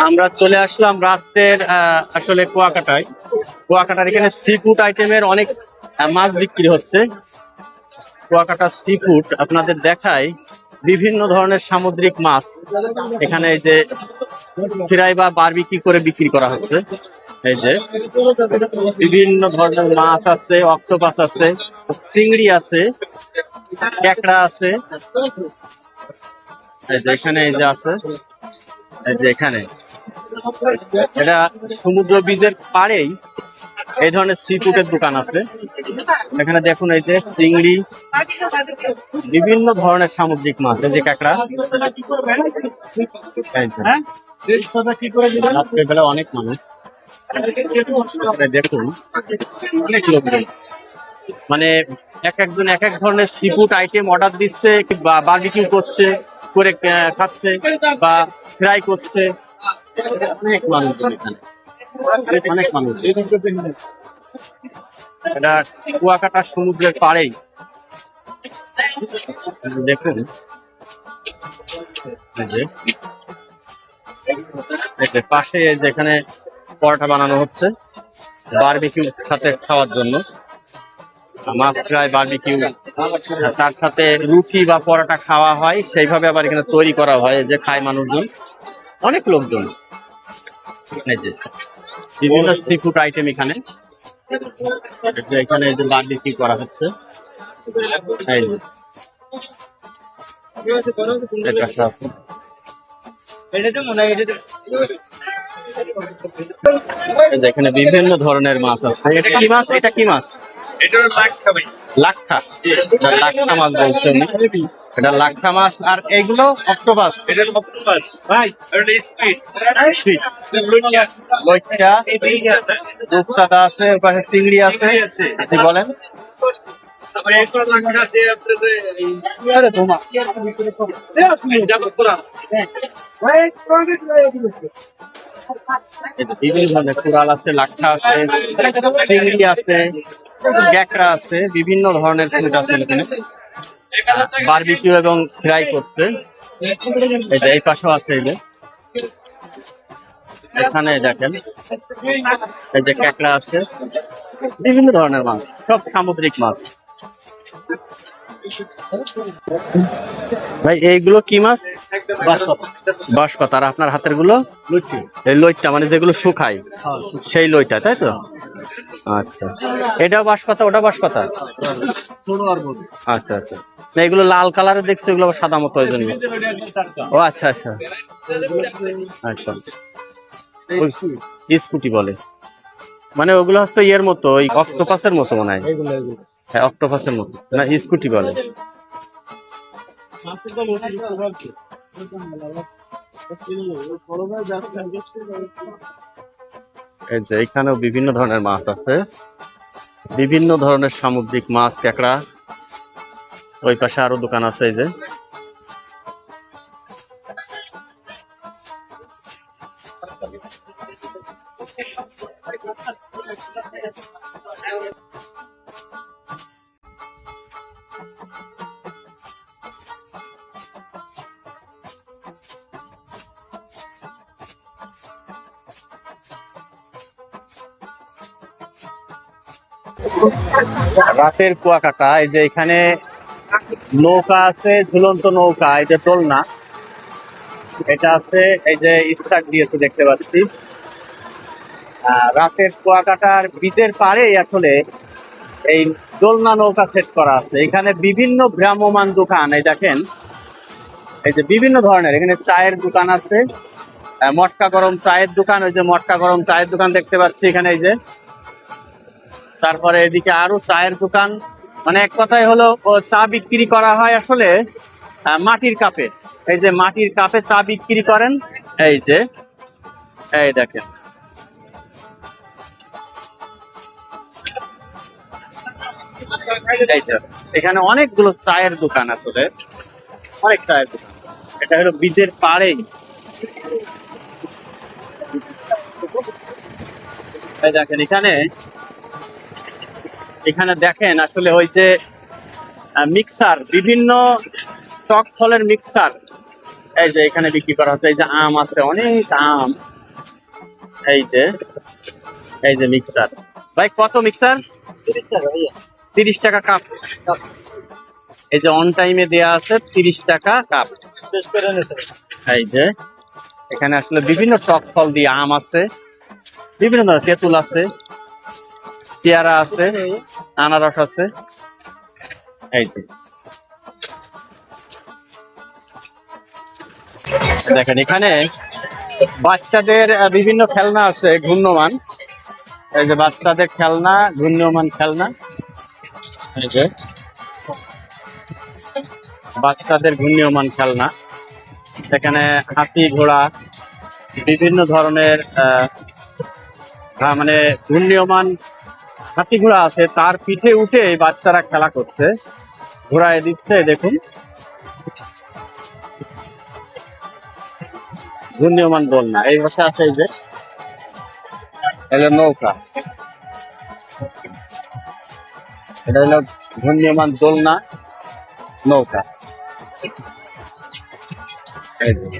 আমরা চলে আসলাম রাতের আসলে কুয়াকাটায়। কুয়াকাটার এখানে সি ফুড আইটেমের অনেক মাছ বিক্রি হচ্ছে। কুয়াকাটা সি ফুড আপনাদের দেখায় বিভিন্ন ধরনের সামুদ্রিক মাছ এখানে এই যে ফ্রাই বা বারবিকিউ করে বিক্রি করা হচ্ছে। এই যে বিভিন্ন ধরনের মাছ আছে, অক্টোপাস আছে, চিংড়ি আছে, ক্যাকড়া আছে। এই যে এখানে এই যে আছে, এই যে এখানে এটা সমুদ্র বীজের পাড়েই এই ধরনের সি ফুডের দোকান আছে। এখানে দেখুন এই যে চিংড়ি, বিভিন্ন ধরনের সামুদ্রিক মাছ, এই যে কাঁকড়া। রাত্রের বেলা অনেক মানুষ, দেখুন অনেক লোকজন, মানে এক একজন এক এক ধরনের সি ফুড আইটেম অর্ডার দিচ্ছে বা বারবিকিউ করছে, করে খাচ্ছে বা ফ্রাই করছে। অনেক মানুষ এখানে, অনেক মানুষ। এটা কুয়াকাটা সমুদ্রের পাড়েই দেখুন পাশে যেখানে পরোটা বানানো হচ্ছে বারবিকিউ সাথে খাওয়ার জন্য, মাছ ফ্রাই বারবিকিউ, তার সাথে রুটি বা পরোটা খাওয়া হয়, সেইভাবে আবার এখানে তৈরি করা হয় যে খায় মানুষজন, অনেক লোকজন। এই যে বিভিন্ন সি ফুড আইটেম এখানে, এখানে যে বারবিকিউ করা হচ্ছে। এখানে বিভিন্ন ধরনের মাছ আছে। এটা কি মাছ? এটা কি মাছ? লাক্ষা, লাক্ষা মাছ বলছে উনি। এটা লাক্ষা মাছ। আর এইগুলো অক্টোপাস, লইট্টা, রূপচাঁদা আছে, ওখানে চিংড়ি আছে। আপনি বলেন। বিভিন্ন ধরনের কুড়াল আছে, লাক্ষা আছে, চিংড়ি আছে, ক্যাকড়া আছে, বিভিন্ন ধরনের ফুড আছে এখানে বারবিকিউ এবং ফ্রাই করছে। এই পাশেও আছে, এই যে এখানে দেখেন এই যে ক্যাকড়া আছে, বিভিন্ন ধরনের মাছ, সব সামুদ্রিক মাছ। ভাই এইগুলো কি মাছ? বাঁশপাতা। আর আপনার হাতের গুলো? এই লইট্টা, মানে যেগুলো শুকায় সেই লইটা, তাই তো? আচ্ছা, এটাও বাঁশপাতা, ওটা বাঁশপাতা। আচ্ছা আচ্ছা, না এগুলো লাল কালারের দেখছি, এগুলো সাদা মতো ওই জন্য। ও আচ্ছা আচ্ছা আচ্ছা, স্কুটি বলে, মানে ওগুলো হচ্ছে ইয়ের মতো, ওই অক্টোপাসের মতো মনে হয়। হ্যাঁ, অক্টোপাসের মতো, না স্কুটি বলে। এই যে এখানেও বিভিন্ন ধরনের মাছ আছে, বিভিন্ন ধরনের সামুদ্রিক মাছ, ক্যাকড়া। ওই পাশে আরো দোকান আছে, এই যে রাতের কুয়াকাটা। এই যে এখানে নৌকা আছে, ঝুলন্ত নৌকা, এই যে দোলনা এটা আছে, এই যে স্টার্ট দিয়েছে দেখতে পাচ্ছি। রাতের কুয়াকাটার বিচের পাড়ে আসলে এই দোলনা নৌকা সেট করা আছে। এখানে বিভিন্ন ভ্রাম্যমান দোকান, এই দেখেন এই যে বিভিন্ন ধরনের, এখানে চায়ের দোকান আছে, মটকা গরম চায়ের দোকান, ওই যে মটকা গরম চায়ের দোকান দেখতে পাচ্ছি এখানে, এই যে তারপরে এদিকে আরো চায়ের দোকান। মানে এক কথায় হলো চা বিক্রি করা হয় আসলে মাটির কাপে। এই যে মাটির কাপে চা বিক্রি করেন, এই যে এই দেখেন। এই যে এখানে অনেকগুলো চায়ের দোকান, আসলে অনেক চায়ের দোকান। এটা হলো বীজের পাড়েই। এই দেখেন এখানে, এখানে দেখেন আসলে ওই যে মিক্সার, বিভিন্ন টক ফলের মিক্সার, এই যে এখানে বিক্রি করা হচ্ছে, এই যে আম আছে, অনেক আম। এই যে মিক্সার। ভাই কত মিক্সার? 30 টাকা কাপ। এই যে অন টাইমে দেয়া আছে 30 টাকা কাপ। এই যে এখানে আসলে বিভিন্ন টক ফল দিয়ে আম আছে, বিভিন্ন ধরনের তেঁতুল আছে, পেয়ারা আছে, আনারস আছে। এই যে দেখেন এখানে বাচ্চাদের বিভিন্ন খেলনা আছে ঘূর্ণমান। এই যে বাচ্চাদের খেলনা, ঘূর্ণমান খেলনা। এই যে বাচ্চাদের ঘূর্ণীয়মান খেলনা, সেখানে হাতি ঘোড়া বিভিন্ন ধরনের মানে ঘূর্ণীয়মান হাতি ঘোড়া আছে, তার পিঠে উঠে এই বাচ্চারা খেলা করছে, ঘোড়ায় দিচ্ছে। দেখুন ঘূর্ণীয়মান দোলনা। এই বসে আছে এই যে হলো নৌকা, এটা হলো ঘূর্ণীয়মান দোলনা নৌকা। এই যে